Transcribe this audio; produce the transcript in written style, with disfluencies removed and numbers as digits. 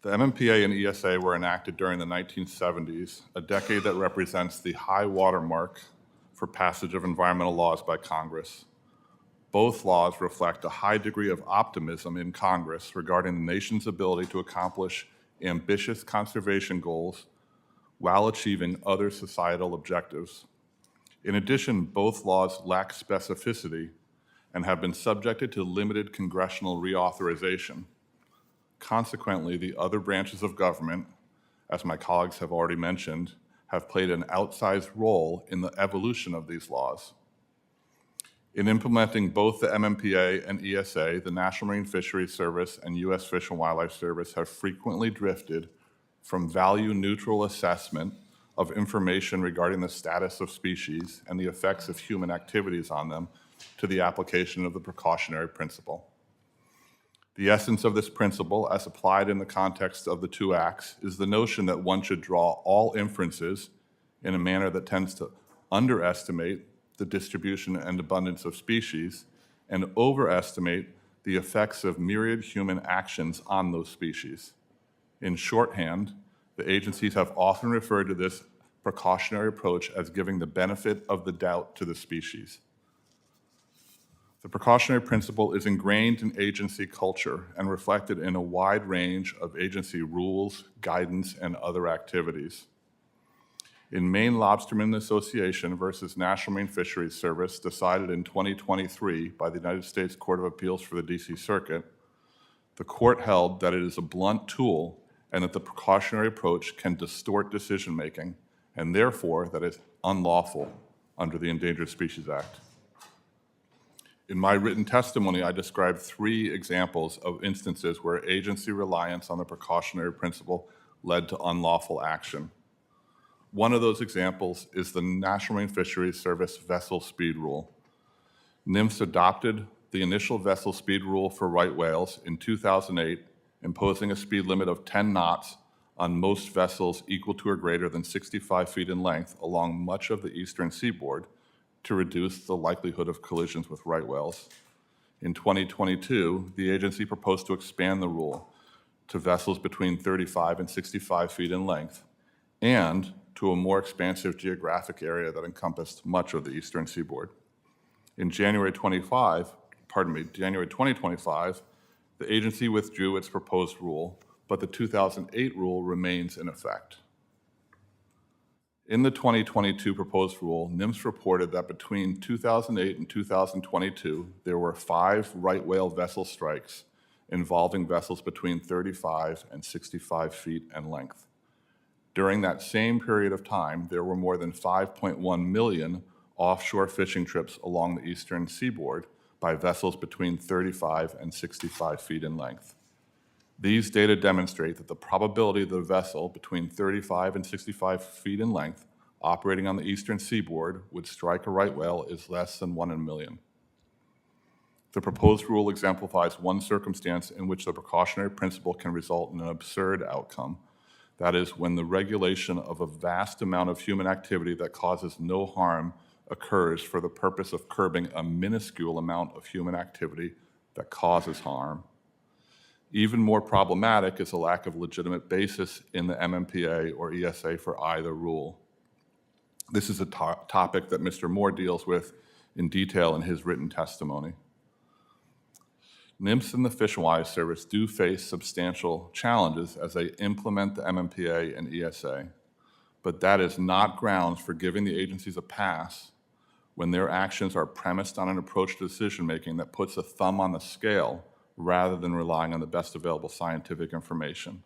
The MMPA and ESA were enacted during the 1970s, a decade that represents the high watermark for passage of environmental laws by Congress. Both laws reflect a high degree of optimism in Congress regarding the nation's ability to accomplish ambitious conservation goals while achieving other societal objectives. In addition, both laws lack specificity and have been subjected to limited congressional reauthorization. Consequently, the other branches of government, as my colleagues have already mentioned, have played an outsized role in the evolution of these laws. In implementing both the MMPA and ESA, the National Marine Fisheries Service and U.S. Fish and Wildlife Service have frequently drifted from value-neutral assessment of information regarding the status of species and the effects of human activities on them to the application of the precautionary principle. The essence of this principle, as applied in the context of the two acts, is the notion that one should draw all inferences in a manner that tends to underestimate the distribution and abundance of species and overestimate the effects of myriad human actions on those species. In shorthand, the agencies have often referred to this precautionary approach as giving the benefit of the doubt to the species. The precautionary principle is ingrained in agency culture and reflected in a wide range of agency rules, guidance, and other activities. In Maine Lobstermen Association versus National Marine Fisheries Service, decided in 2023 by the United States Court of Appeals for the D.C. Circuit, the court held that it is a blunt tool and that the precautionary approach can distort decision-making, and therefore that it's unlawful under the Endangered Species Act. In my written testimony, I described 3 examples of instances where agency reliance on the precautionary principle led to unlawful action. One of those examples is the National Marine Fisheries Service vessel speed rule. NMFS adopted the initial vessel speed rule for right whales in 2008, imposing a speed limit of 10 knots on most vessels equal to or greater than 65 feet in length along much of the eastern seaboard, to reduce the likelihood of collisions with right whales. In 2022, the agency proposed to expand the rule to vessels between 35 and 65 feet in length and to a more expansive geographic area that encompassed much of the eastern seaboard. In January 2025, the agency withdrew its proposed rule, but the 2008 rule remains in effect. In the 2022 proposed rule, NMFS reported that between 2008 and 2022, there were 5 right whale vessel strikes involving vessels between 35 and 65 feet in length. During that same period of time, there were more than 5.1 million offshore fishing trips along the eastern seaboard by vessels between 35 and 65 feet in length. These data demonstrate that the probability that a vessel between 35 and 65 feet in length operating on the eastern seaboard would strike a right whale is less than 1 in a million. The proposed rule exemplifies one circumstance in which the precautionary principle can result in an absurd outcome. That is, when the regulation of a vast amount of human activity that causes no harm occurs for the purpose of curbing a minuscule amount of human activity that causes harm. Even more problematic is a lack of legitimate basis in the MMPA or ESA for either rule. This is a topic that Mr. Moore deals with in detail in his written testimony. NMFS and the Fish and Wildlife Service do face substantial challenges as they implement the MMPA and ESA, but that is not grounds for giving the agencies a pass when their actions are premised on an approach to decision-making that puts a thumb on the scale rather than relying on the best available scientific information.